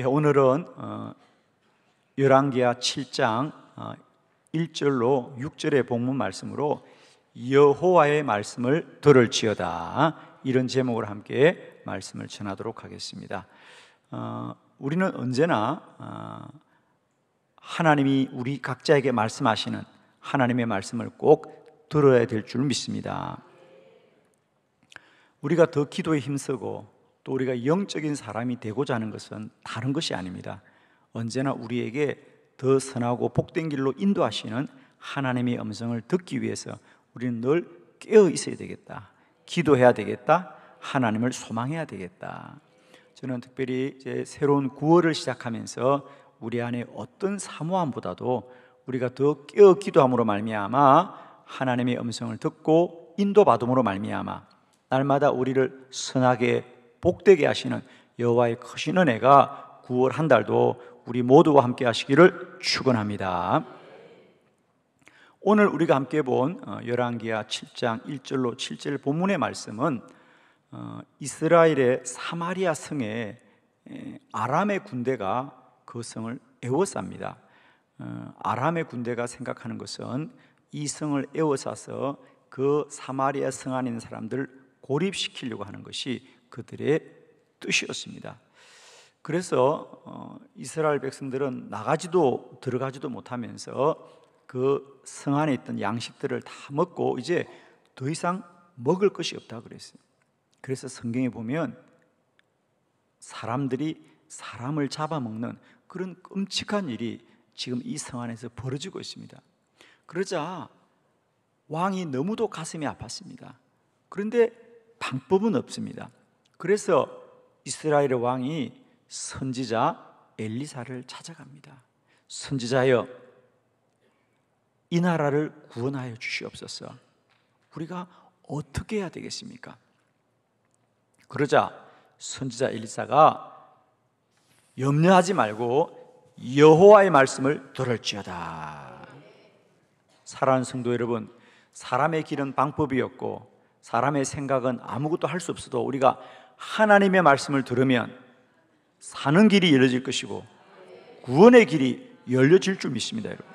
오늘은 열왕기하 7장 1절로 6절의 본문 말씀으로 여호와의 말씀을 들을지어다, 이런 제목으로 함께 말씀을 전하도록 하겠습니다. 우리는 언제나 하나님이 우리 각자에게 말씀하시는 하나님의 말씀을 꼭 들어야 될 줄 믿습니다. 우리가 더 기도에 힘쓰고 또 우리가 영적인 사람이 되고자 하는 것은 다른 것이 아닙니다. 언제나 우리에게 더 선하고 복된 길로 인도하시는 하나님의 음성을 듣기 위해서 우리는 늘 깨어 있어야 되겠다, 기도해야 되겠다, 하나님을 소망해야 되겠다. 저는 특별히 이제 새로운 9월을 시작하면서 우리 안에 어떤 사모함보다도 우리가 더 깨어 기도함으로 말미암아 하나님의 음성을 듣고 인도받음으로 말미암아 날마다 우리를 선하게 복되게 하시는 여호와의 크신 은혜가 9월 한 달도 우리 모두와 함께 하시기를 축원합니다. 오늘 우리가 함께 본 열왕기하 7장 1절로 7절 본문의 말씀은 이스라엘의 사마리아 성에 아람의 군대가 그 성을 에워쌉니다. 아람의 군대가 생각하는 것은 이 성을 에워싸서 그 사마리아 성 안에 있는 사람들 고립시키려고 하는 것이 그들의 뜻이었습니다. 그래서 이스라엘 백성들은 나가지도 들어가지도 못하면서 그 성 안에 있던 양식들을 다 먹고 이제 더 이상 먹을 것이 없다고 그랬어요. 그래서 성경에 보면 사람들이 사람을 잡아먹는 그런 끔찍한 일이 지금 이 성 안에서 벌어지고 있습니다. 그러자 왕이 너무도 가슴이 아팠습니다. 그런데 방법은 없습니다. 그래서 이스라엘의 왕이 선지자 엘리사를 찾아갑니다. 선지자여, 이 나라를 구원하여 주시옵소서. 우리가 어떻게 해야 되겠습니까? 그러자 선지자 엘리사가 염려하지 말고 여호와의 말씀을 들을지어다. 사랑하는 성도 여러분, 사람의 길은 방법이 없고 사람의 생각은 아무것도 할 수 없어도 우리가 하나님의 말씀을 들으면 사는 길이 열려질 것이고 구원의 길이 열려질 줄 믿습니다, 여러분.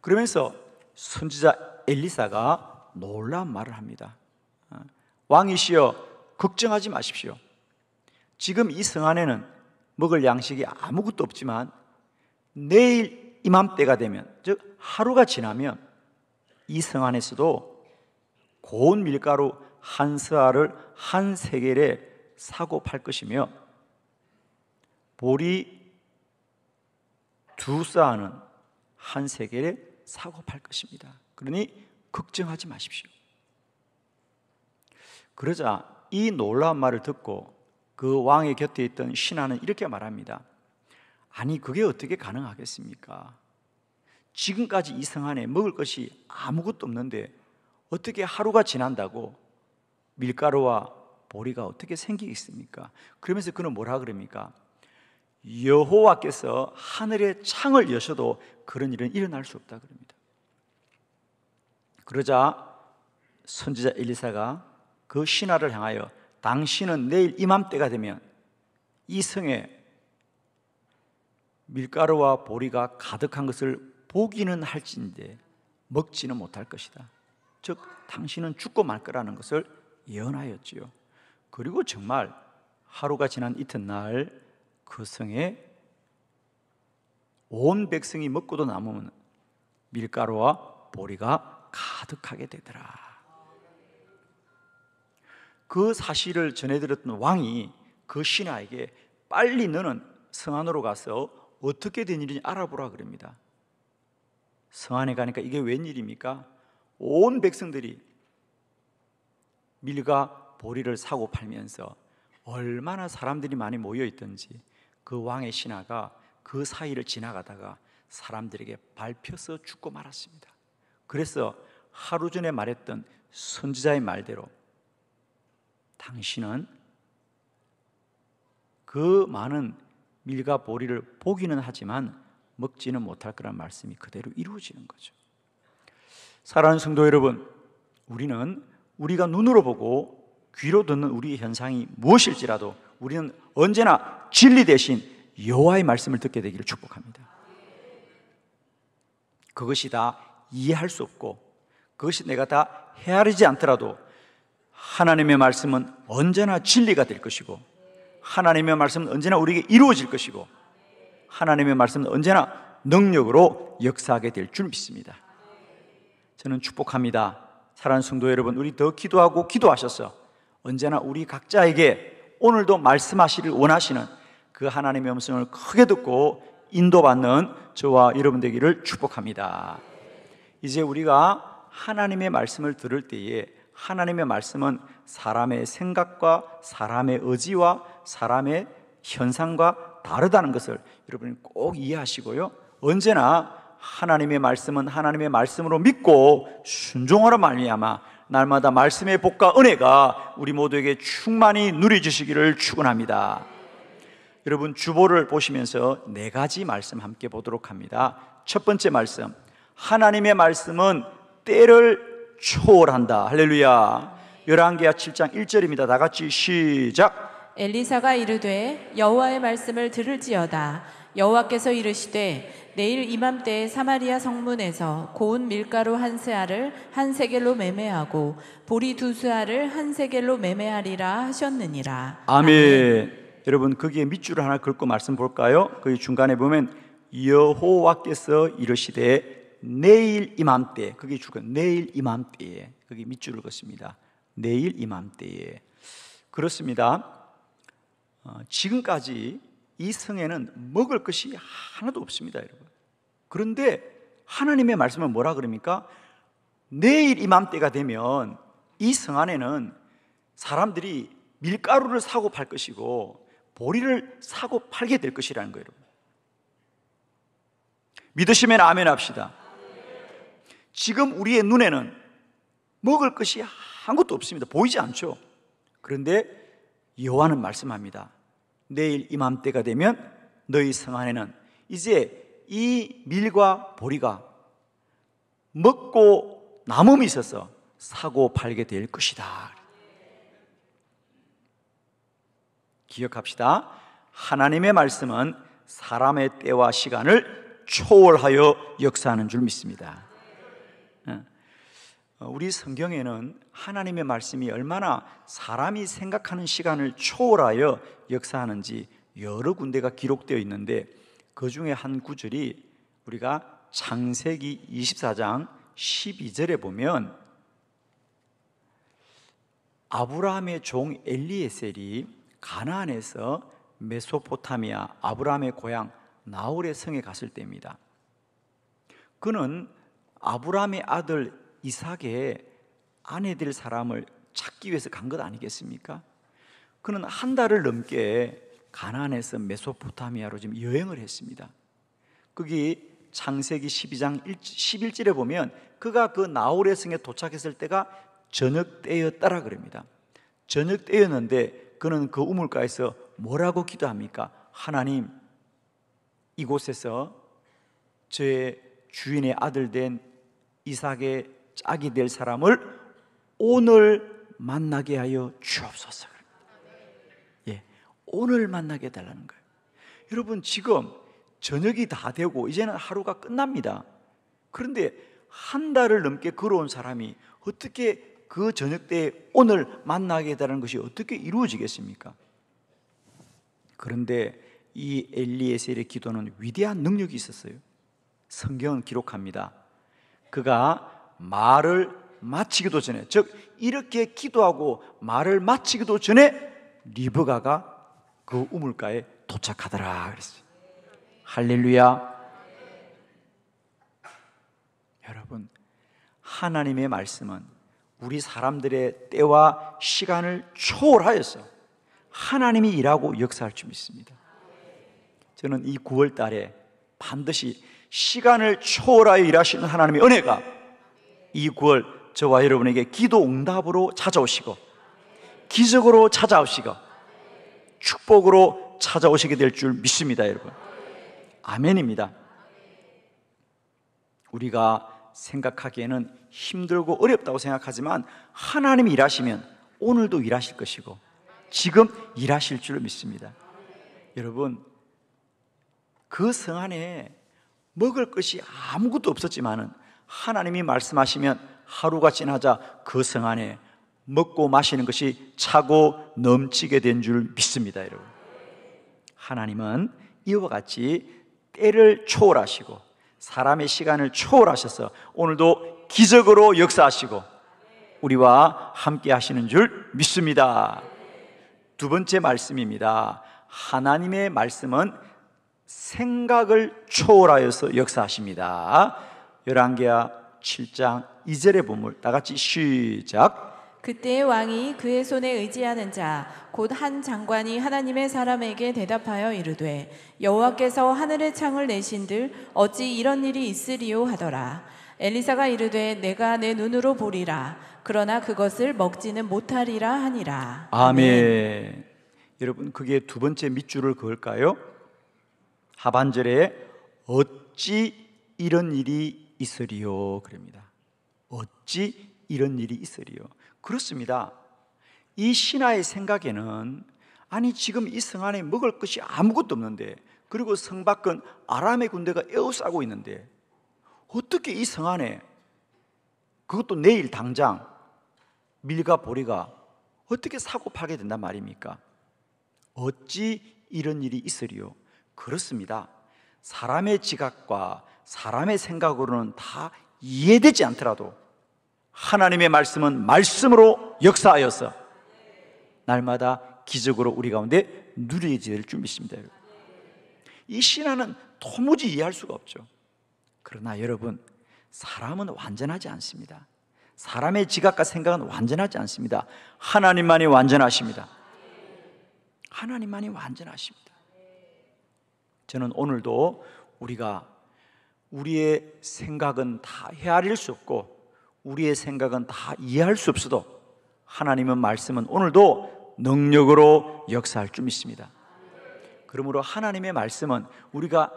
그러면서 선지자 엘리사가 놀라운 말을 합니다. 왕이시여, 걱정하지 마십시오. 지금 이 성 안에는 먹을 양식이 아무것도 없지만 내일 이맘때가 되면, 즉 하루가 지나면 이 성 안에서도 고운 밀가루 한 스아를 한 세겔에 사고 팔 것이며 보리 두 스아는 한 세겔에 사고 팔 것입니다. 그러니 걱정하지 마십시오. 그러자 이 놀라운 말을 듣고 그 왕의 곁에 있던 신하는 이렇게 말합니다. 아니, 그게 어떻게 가능하겠습니까? 지금까지 이 성 안에 먹을 것이 아무것도 없는데 어떻게 하루가 지난다고 밀가루와 보리가 어떻게 생기겠습니까? 그러면서 그는 뭐라 그럽니까? 여호와께서 하늘의 창을 여셔도 그런 일은 일어날 수 없다 그럽니다. 그러자 선지자 엘리사가 그 신하를 향하여 당신은 내일 이맘때가 되면 이 성에 밀가루와 보리가 가득한 것을 보기는 할진데 먹지는 못할 것이다. 즉 당신은 죽고 말 거라는 것을 예언하였지요. 그리고 정말 하루가 지난 이튿날 그 성에 온 백성이 먹고도 남으면 밀가루와 보리가 가득하게 되더라. 그 사실을 전해들었던 왕이 그 신하에게 빨리 너는 성 안으로 가서 어떻게 된 일인지 알아보라 그럽니다. 성 안에 가니까 이게 웬일입니까? 온 백성들이 밀과 보리를 사고 팔면서 얼마나 사람들이 많이 모여 있던지 그 왕의 신하가 그 사이를 지나가다가 사람들에게 밟혀서 죽고 말았습니다. 그래서 하루 전에 말했던 선지자의 말대로 당신은 그 많은 밀과 보리를 보기는 하지만 먹지는 못할 거란 말씀이 그대로 이루어지는 거죠. 사랑하는 성도 여러분, 우리는 우리가 눈으로 보고 귀로 듣는 우리의 현상이 무엇일지라도 우리는 언제나 진리 대신 여호와의 말씀을 듣게 되기를 축복합니다. 그것이 다 이해할 수 없고 그것이 내가 다 헤아리지 않더라도 하나님의 말씀은 언제나 진리가 될 것이고 하나님의 말씀은 언제나 우리에게 이루어질 것이고 하나님의 말씀은 언제나 능력으로 역사하게 될 줄 믿습니다. 저는 축복합니다. 사랑하는 성도 여러분, 우리 더 기도하고 기도하셔서 언제나 우리 각자에게 오늘도 말씀하시길 원하시는 그 하나님의 음성을 크게 듣고 인도받는 저와 여러분 되기를 축복합니다. 이제 우리가 하나님의 말씀을 들을 때에 하나님의 말씀은 사람의 생각과 사람의 의지와 사람의 현상과 다르다는 것을 여러분이 꼭 이해하시고요, 언제나 하나님의 말씀은 하나님의 말씀으로 믿고 순종하라 말미암아 날마다 말씀의 복과 은혜가 우리 모두에게 충만히 누려지시기를 축원합니다. 여러분, 주보를 보시면서 4가지 말씀 함께 보도록 합니다. 첫 번째 말씀, 하나님의 말씀은 때를 초월한다. 할렐루야. 열왕기하 7장 1절입니다. 다 같이 시작. 엘리사가 이르되 여호와의 말씀을 들을지어다. 여호와께서 이르시되 내일 이맘때에 사마리아 성문에서 고운 밀가루 한 스아를 한 세겔로 매매하고 보리 2스아를 한 세겔로 매매하리라 하셨느니라. 아멘. 여러분, 거기에 밑줄을 하나 긋고 말씀 볼까요? 거기 중간에 보면 여호와께서 이르시되 내일 이맘때, 그게 주가 내일 이맘때에, 거기 밑줄을 긋습니다. 내일 이맘때에. 그렇습니다. 지금까지 이 성에는 먹을 것이 하나도 없습니다, 여러분. 그런데 하나님의 말씀은 뭐라 그럽니까? 내일 이맘때가 되면 이 성 안에는 사람들이 밀가루를 사고 팔 것이고 보리를 사고 팔게 될 것이라는 거예요, 여러분. 믿으시면 아멘 합시다. 지금 우리의 눈에는 먹을 것이 아무것도 없습니다. 보이지 않죠. 그런데 여호와는 말씀합니다. 내일 이맘때가 되면 너희 성 안에는 이제 이 밀과 보리가 먹고 남음이 있어서 사고 팔게 될 것이다. 기억합시다. 하나님의 말씀은 사람의 때와 시간을 초월하여 역사하는 줄 믿습니다. 우리 성경에는 하나님의 말씀이 얼마나 사람이 생각하는 시간을 초월하여 역사하는지 여러 군데가 기록되어 있는데, 그 중에 한 구절이 우리가 창세기 24장 12절에 보면 아브라함의 종 엘리에셀이 가나안에서 메소포타미아 아브라함의 고향 나홀의 성에 갔을 때입니다. 그는 아브라함의 아들 이삭의 아내 될 사람을 찾기 위해서 간 것 아니겠습니까? 그는 한 달을 넘게 가나안에서 메소포타미아로 지금 여행을 했습니다. 거기 창세기 12장 11절에 보면 그가 그 나홀의 성에 도착했을 때가 저녁 때였다라 그럽니다. 저녁 때였는데 그는 그 우물가에서 뭐라고 기도합니까? 하나님, 이곳에서 저의 주인의 아들 된 이삭의 짝이 될 사람을 오늘 만나게 하여 주옵소서. 예, 오늘 만나게 해달라는 거예요. 여러분, 지금 저녁이 다 되고 이제는 하루가 끝납니다. 그런데 한 달을 넘게 걸어온 사람이 어떻게 그 저녁 때에 오늘 만나게 해달라는 것이 어떻게 이루어지겠습니까? 그런데 이 엘리에셀의 기도는 위대한 능력이 있었어요. 성경은 기록합니다. 그가 말을 마치기도 전에, 즉 이렇게 기도하고 말을 마치기도 전에 리브가가 그 우물가에 도착하더라 그랬어요. 할렐루야. 여러분, 하나님의 말씀은 우리 사람들의 때와 시간을 초월하여서 하나님이 일하고 역사할 줄 믿습니다. 저는 이 9월 달에 반드시 시간을 초월하여 일하시는 하나님의 은혜가 이 9월 저와 여러분에게 기도 응답으로 찾아오시고 기적으로 찾아오시고 축복으로 찾아오시게 될 줄 믿습니다, 여러분. 아멘입니다. 우리가 생각하기에는 힘들고 어렵다고 생각하지만 하나님이 일하시면 오늘도 일하실 것이고 지금 일하실 줄 믿습니다. 여러분, 그 성 안에 먹을 것이 아무것도 없었지만은 하나님이 말씀하시면 하루가 지나자 그 성 안에 먹고 마시는 것이 차고 넘치게 된 줄 믿습니다. 여러분, 하나님은 이와 같이 때를 초월하시고 사람의 시간을 초월하셔서 오늘도 기적으로 역사하시고 우리와 함께 하시는 줄 믿습니다. 두 번째 말씀입니다. 하나님의 말씀은 생각을 초월하여서 역사하십니다. 열왕기하 7장 2절의 본문 다 같이 시작. 그때의 왕이 그의 손에 의지하는 자 곧 한 장관이 하나님의 사람에게 대답하여 이르되 여호와께서 하늘의 창을 내신들 어찌 이런 일이 있으리요 하더라. 엘리사가 이르되 내가 내 눈으로 보리라. 그러나 그것을 먹지는 못하리라 하니라. 아멘. 여러분, 그게 두 번째 밑줄을 그을까요? 하반절에 어찌 이런 일이 있으리요 그럽니다. 어찌 이런 일이 있으리요. 그렇습니다. 이 신하의 생각에는 아니 지금 이 성 안에 먹을 것이 아무것도 없는데, 그리고 성 밖은 아람의 군대가 에워싸고 있는데 어떻게 이 성 안에, 그것도 내일 당장 밀과 보리가 어떻게 사고 팔게 된단 말입니까? 어찌 이런 일이 있으리요. 그렇습니다. 사람의 지각과 사람의 생각으로는 다 이해되지 않더라도 하나님의 말씀은 말씀으로 역사하여서 날마다 기적으로 우리 가운데 누려질 줄 믿습니다. 이 신하는 도무지 이해할 수가 없죠. 그러나 여러분, 사람은 완전하지 않습니다. 사람의 지각과 생각은 완전하지 않습니다. 하나님만이 완전하십니다. 하나님만이 완전하십니다. 저는 오늘도 우리가 우리의 생각은 다 헤아릴 수 없고 우리의 생각은 다 이해할 수 없어도 하나님은 말씀은 오늘도 능력으로 역사할 줄 믿습니다. 그러므로 하나님의 말씀은 우리가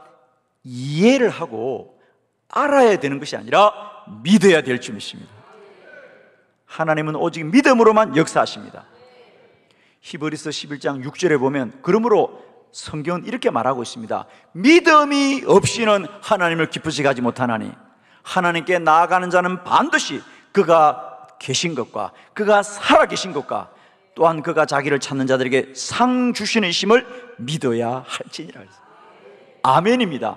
이해를 하고 알아야 되는 것이 아니라 믿어야 될 줄 믿습니다. 하나님은 오직 믿음으로만 역사하십니다. 히브리서 11장 6절에 보면 그러므로 성경은 이렇게 말하고 있습니다. 믿음이 없이는 하나님을 기쁘시게 하지 못하나니 하나님께 나아가는 자는 반드시 그가 계신 것과 그가 살아계신 것과 또한 그가 자기를 찾는 자들에게 상 주시는 이심을 믿어야 할지니라. 아멘입니다.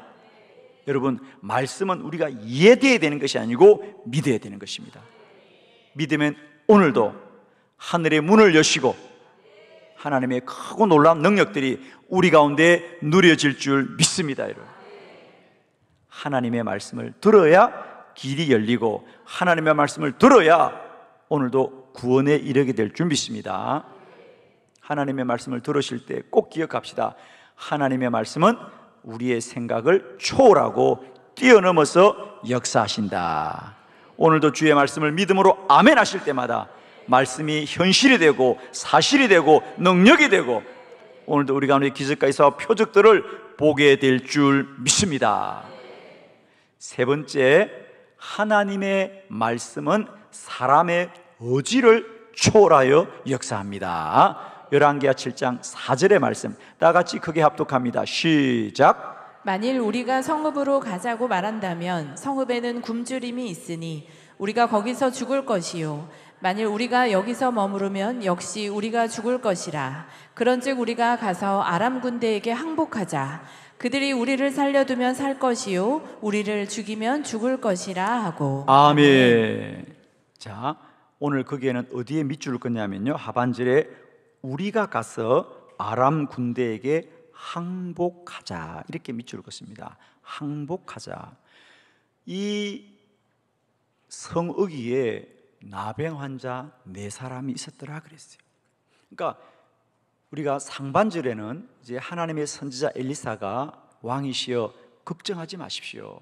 여러분, 말씀은 우리가 이해되어야 되는 것이 아니고 믿어야 되는 것입니다. 믿으면 오늘도 하늘의 문을 여시고 하나님의 크고 놀라운 능력들이 우리 가운데 누려질 줄 믿습니다. 여러분, 하나님의 말씀을 들어야 길이 열리고 하나님의 말씀을 들어야 오늘도 구원에 이르게 될 줄 믿습니다. 하나님의 말씀을 들으실 때 꼭 기억합시다. 하나님의 말씀은 우리의 생각을 초월하고 뛰어넘어서 역사하신다. 오늘도 주의 말씀을 믿음으로 아멘 하실 때마다 말씀이 현실이 되고 사실이 되고 능력이 되고 오늘도 우리 가운데 기적과 있어 표적들을 보게 될 줄 믿습니다. 세 번째, 하나님의 말씀은 사람의 의지를 초월하여 역사합니다. 열왕기하 7장 4절의 말씀 다 같이 크게 합독합니다. 시작. 만일 우리가 성읍으로 가자고 말한다면 성읍에는 굶주림이 있으니 우리가 거기서 죽을 것이요 만일 우리가 여기서 머무르면 역시 우리가 죽을 것이라. 그런즉 우리가 가서 아람 군대에게 항복하자. 그들이 우리를 살려두면 살 것이요 우리를 죽이면 죽을 것이라 하고. 아멘. 자, 오늘 거기에는 어디에 밑줄을 긋냐면요, 하반절에 우리가 가서 아람 군대에게 항복하자 이렇게 밑줄을 긋습니다. 항복하자. 이 성읍위에 나병 환자 4사람이 있었더라 그랬어요. 그러니까 우리가 상반절에는 이제 하나님의 선지자 엘리사가 왕이시여 걱정하지 마십시오.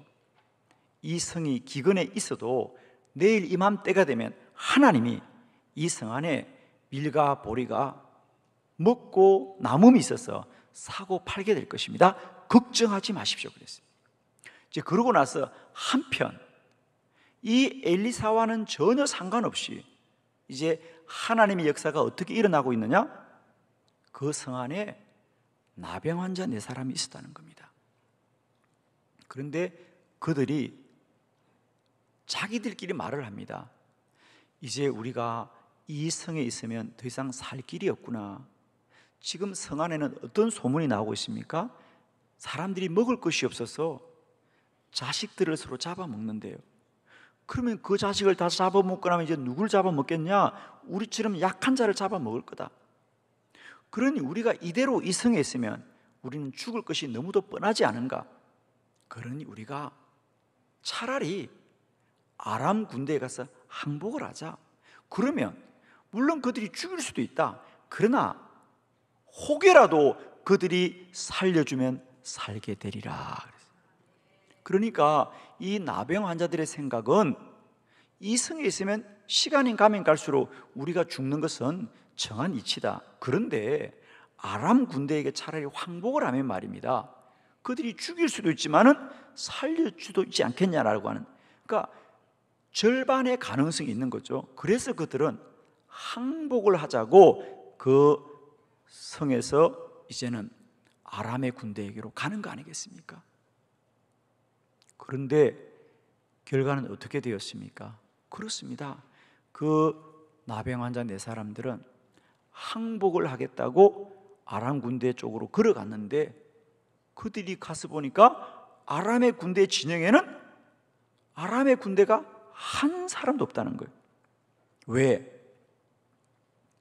이 성이 기근에 있어도 내일 이맘때가 되면 하나님이 이 성 안에 밀과 보리가 먹고 남음이 있어서 사고 팔게 될 것입니다. 걱정하지 마십시오 그랬어요. 이제 그러고 나서 한편 이 엘리사와는 전혀 상관없이 이제 하나님의 역사가 어떻게 일어나고 있느냐? 그 성 안에 나병 환자 4사람이 있었다는 겁니다. 그런데 그들이 자기들끼리 말을 합니다. 이제 우리가 이 성에 있으면 더 이상 살 길이 없구나. 지금 성 안에는 어떤 소문이 나오고 있습니까? 사람들이 먹을 것이 없어서 자식들을 서로 잡아먹는데요. 그러면 그 자식을 다 잡아먹고 나면 이제 누굴 잡아먹겠냐? 우리처럼 약한 자를 잡아먹을 거다. 그러니 우리가 이대로 이 성에 있으면 우리는 죽을 것이 너무도 뻔하지 않은가? 그러니 우리가 차라리 아람 군대에 가서 항복을 하자. 그러면 물론 그들이 죽일 수도 있다. 그러나 혹여라도 그들이 살려주면 살게 되리라. 그러니까 이 나병 환자들의 생각은 이 성에 있으면 시간이 가면 갈수록 우리가 죽는 것은 정한 이치다. 그런데 아람 군대에게 차라리 항복을 하면 말입니다, 그들이 죽일 수도 있지만은 살릴 수도 있지 않겠냐라고 하는, 그러니까 절반의 가능성이 있는 거죠. 그래서 그들은 항복을 하자고 그 성에서 이제는 아람의 군대에게로 가는 거 아니겠습니까? 그런데 결과는 어떻게 되었습니까? 그렇습니다. 그 나병 환자 4사람들은 항복을 하겠다고 아람 군대 쪽으로 걸어갔는데 그들이 가서 보니까 아람의 군대 진영에는 아람의 군대가 한 사람도 없다는 거예요. 왜?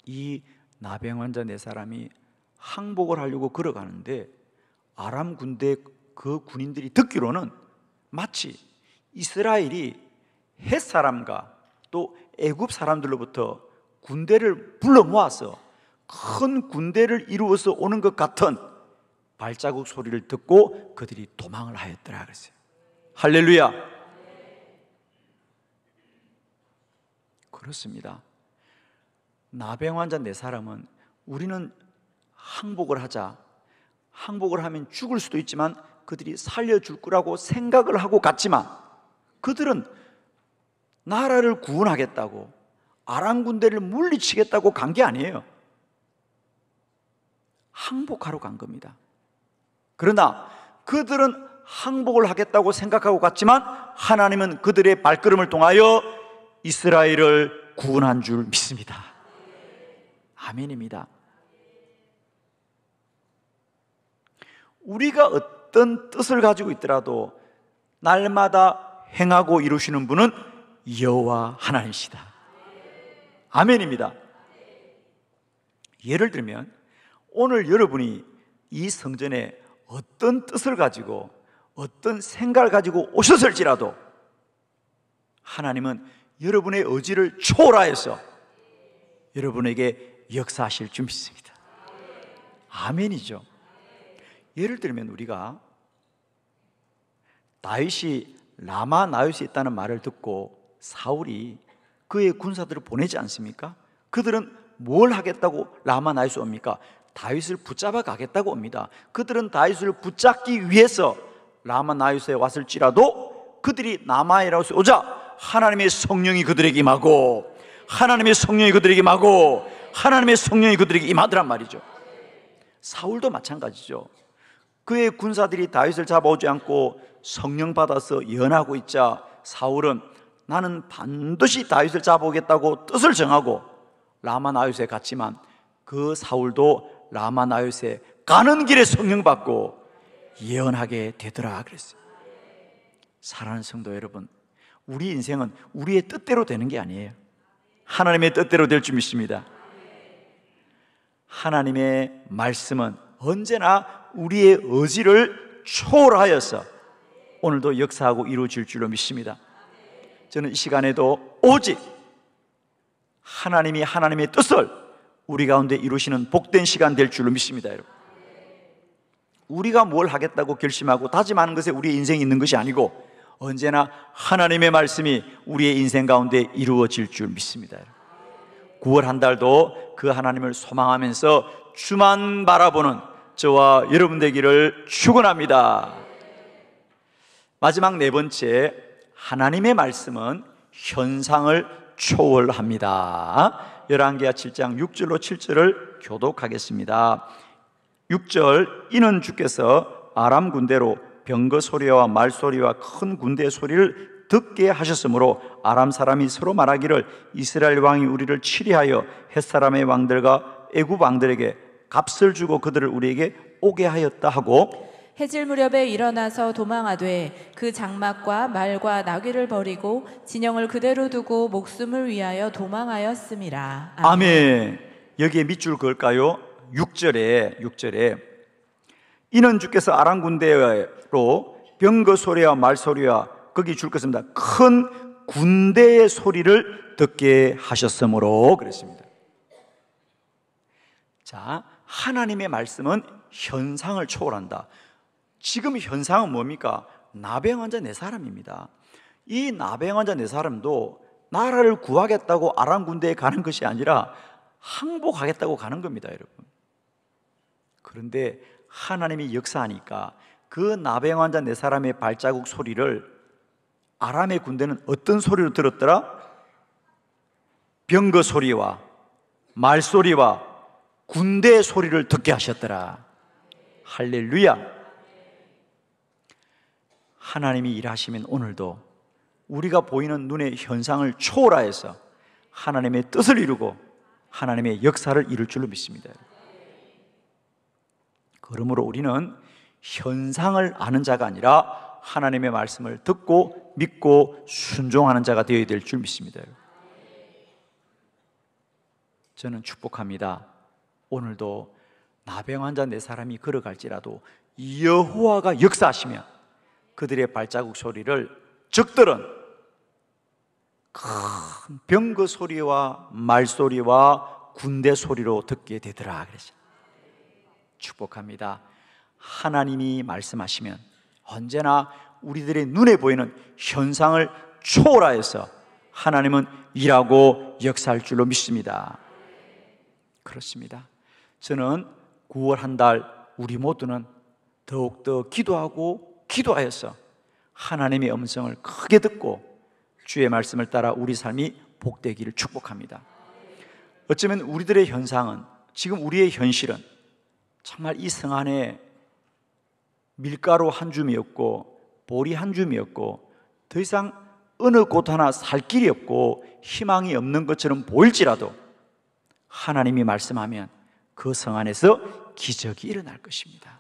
이 나병 환자 4사람이 항복을 하려고 걸어가는데 아람 군대 그 군인들이 듣기로는 마치 이스라엘이 헷 사람과 또 애굽 사람들로부터 군대를 불러 모아서 큰 군대를 이루어서 오는 것 같은 발자국 소리를 듣고 그들이 도망을 하였더라 그랬어요. 할렐루야. 그렇습니다. 나병 환자 4사람은 우리는 항복을 하자, 항복을 하면 죽을 수도 있지만 그들이 살려줄 거라고 생각을 하고 갔지만 그들은 나라를 구원하겠다고 아람 군대를 물리치겠다고 간 게 아니에요. 항복하러 간 겁니다. 그러나 그들은 항복을 하겠다고 생각하고 갔지만 하나님은 그들의 발걸음을 통하여 이스라엘을 구원한 줄 믿습니다. 아멘입니다. 우리가 어떤 뜻을 가지고 있더라도 날마다 행하고 이루시는 분은 여호와 하나님이시다. 아멘입니다. 예를 들면 오늘 여러분이 이 성전에 어떤 뜻을 가지고 어떤 생각을 가지고 오셨을지라도 하나님은 여러분의 의지를 초월하여서 여러분에게 역사하실 줄 믿습니다. 아멘이죠. 예를 들면 우리가 다윗이 라마 나요스에 있다는 말을 듣고 사울이 그의 군사들을 보내지 않습니까? 그들은 뭘 하겠다고 라마 나요스 옵니까? 다윗을 붙잡아 가겠다고 옵니다. 그들은 다윗을 붙잡기 위해서 라마 나요스에 왔을지라도 그들이 라마나요스에 오자 하나님의 성령이 그들에게 임하고 하나님의 성령이 그들에게 임하고 하나님의 성령이 그들에게 임하더란 말이죠. 사울도 마찬가지죠. 그의 군사들이 다윗을 잡아오지 않고 성령 받아서 연하고 있자 사울은 나는 반드시 다윗을 잡아오겠다고 뜻을 정하고 라마나요스에 갔지만 그 사울도 라마나요스에 가는 길에 성령 받고 예언하게 되더라 그랬어요. 사랑하는 성도 여러분, 우리 인생은 우리의 뜻대로 되는 게 아니에요. 하나님의 뜻대로 될 줄 믿습니다. 하나님의 말씀은 언제나 우리의 의지를 초월하여서 오늘도 역사하고 이루어질 줄로 믿습니다. 저는 이 시간에도 오직 하나님이 하나님의 뜻을 우리 가운데 이루시는 복된 시간 될 줄로 믿습니다. 여러분, 우리가 뭘 하겠다고 결심하고 다짐하는 것에 우리의 인생이 있는 것이 아니고 언제나 하나님의 말씀이 우리의 인생 가운데 이루어질 줄 믿습니다. 9월 한 달도 그 하나님을 소망하면서 주만 바라보는 저와 여러분 되기를 축원합니다. 마지막 4번째, 하나님의 말씀은 현상을 초월합니다. 열왕기하 7장 6절로 7절을 교독하겠습니다. 6절, 이는 주께서 아람 군대로 병거 소리와 말 소리와 큰 군대의 소리를 듣게 하셨으므로 아람 사람이 서로 말하기를 이스라엘 왕이 우리를 치리하여 헷 사람의 왕들과 애굽 왕들에게 값을 주고 그들을 우리에게 오게 하였다 하고, 해질 무렵에 일어나서 도망하되 그 장막과 말과 나귀를 버리고 진영을 그대로 두고 목숨을 위하여 도망하였음이라. 아멘. 여기에 밑줄 그을까요? 6절에 이는 주께서 아람 군대로 병거 소리와 말 소리와 거기 줄 것입니다. 큰 군대의 소리를 듣게 하셨으므로 그랬습니다. 자, 하나님의 말씀은 현상을 초월한다. 지금 현상은 뭡니까? 나병 환자 4사람입니다. 이 나병 환자 4사람도 나라를 구하겠다고 아람 군대에 가는 것이 아니라 항복하겠다고 가는 겁니다, 여러분. 그런데 하나님이 역사하니까 그 나병 환자 4사람의 발자국 소리를 아람의 군대는 어떤 소리로 들었더라? 병거 소리와 말 소리와 군대의 소리를 듣게 하셨더라. 할렐루야. 하나님이 일하시면 오늘도 우리가 보이는 눈의 현상을 초월하여서 하나님의 뜻을 이루고 하나님의 역사를 이룰 줄로 믿습니다. 그러므로 우리는 현상을 아는 자가 아니라 하나님의 말씀을 듣고 믿고 순종하는 자가 되어야 될 줄 믿습니다. 저는 축복합니다. 오늘도 나병 환자 4사람이 걸어갈지라도 여호와가 역사하시면 그들의 발자국 소리를 적들은 큰 병거 소리와 말 소리와 군대 소리로 듣게 되더라 그랬죠. 축복합니다. 하나님이 말씀하시면 언제나 우리들의 눈에 보이는 현상을 초월하여서 하나님은 일하고 역사할 줄로 믿습니다. 그렇습니다. 저는 9월 한 달 우리 모두는 더욱더 기도하여서 하나님의 음성을 크게 듣고 주의 말씀을 따라 우리 삶이 복되기를 축복합니다. 어쩌면 우리들의 현상은, 지금 우리의 현실은 정말 이 성 안에 밀가루 한 줌이었고 보리 한 줌이었고 더 이상 어느 곳 하나 살 길이 없고 희망이 없는 것처럼 보일지라도 하나님이 말씀하면 그 성 안에서 기적이 일어날 것입니다.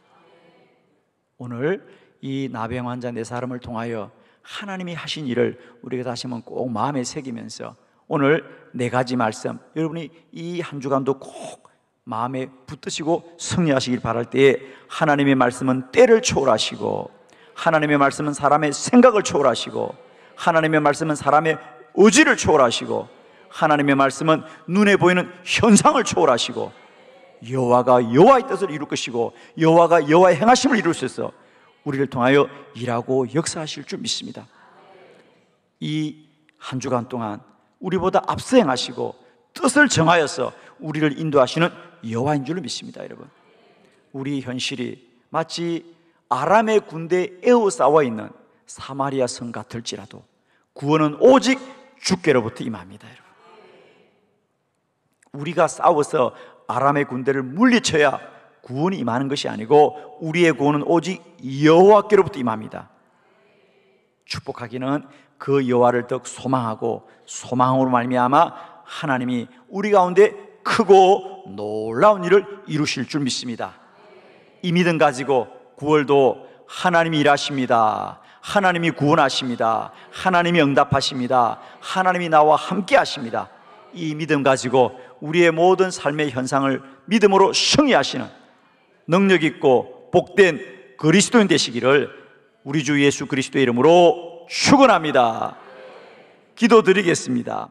오늘 이 나병 환자 4사람을 통하여 하나님이 하신 일을 우리가 다시 한번 꼭 마음에 새기면서 오늘 4가지 말씀, 여러분이 이 한 주간도 꼭 마음에 붙드시고 승리하시길 바랄 때에 하나님의 말씀은 때를 초월하시고 하나님의 말씀은 사람의 생각을 초월하시고 하나님의 말씀은 사람의 의지를 초월하시고 하나님의 말씀은 눈에 보이는 현상을 초월하시고 여호와가 여호와의 뜻을 이룰 것이고 여호와가 여호와의 행하심을 이룰 수 있어 우리를 통하여 일하고 역사하실 줄 믿습니다. 이 한 주간 동안 우리보다 앞서 행하시고 뜻을 정하여서 우리를 인도하시는 여호와인 줄 믿습니다. 여러분, 우리 현실이 마치 아람의 군대에 에워싸워 있는 사마리아 성 같을지라도 구원은 오직 주께로부터 임합니다. 여러분, 우리가 싸워서 아람의 군대를 물리쳐야 구원이 임하는 것이 아니고 우리의 구원은 오직 여호와께로부터 임합니다. 축복하기는 그 여호와를 더 소망하고 소망으로 말미암아 하나님이 우리 가운데 크고 놀라운 일을 이루실 줄 믿습니다. 이 믿음 가지고 9월도 하나님이 일하십니다. 하나님이 구원하십니다. 하나님이 응답하십니다. 하나님이 나와 함께 하십니다. 이 믿음 가지고 우리의 모든 삶의 현상을 믿음으로 승리하시는 능력 있고 복된 그리스도인 되시기를 우리 주 예수 그리스도의 이름으로 축원합니다. 기도드리겠습니다.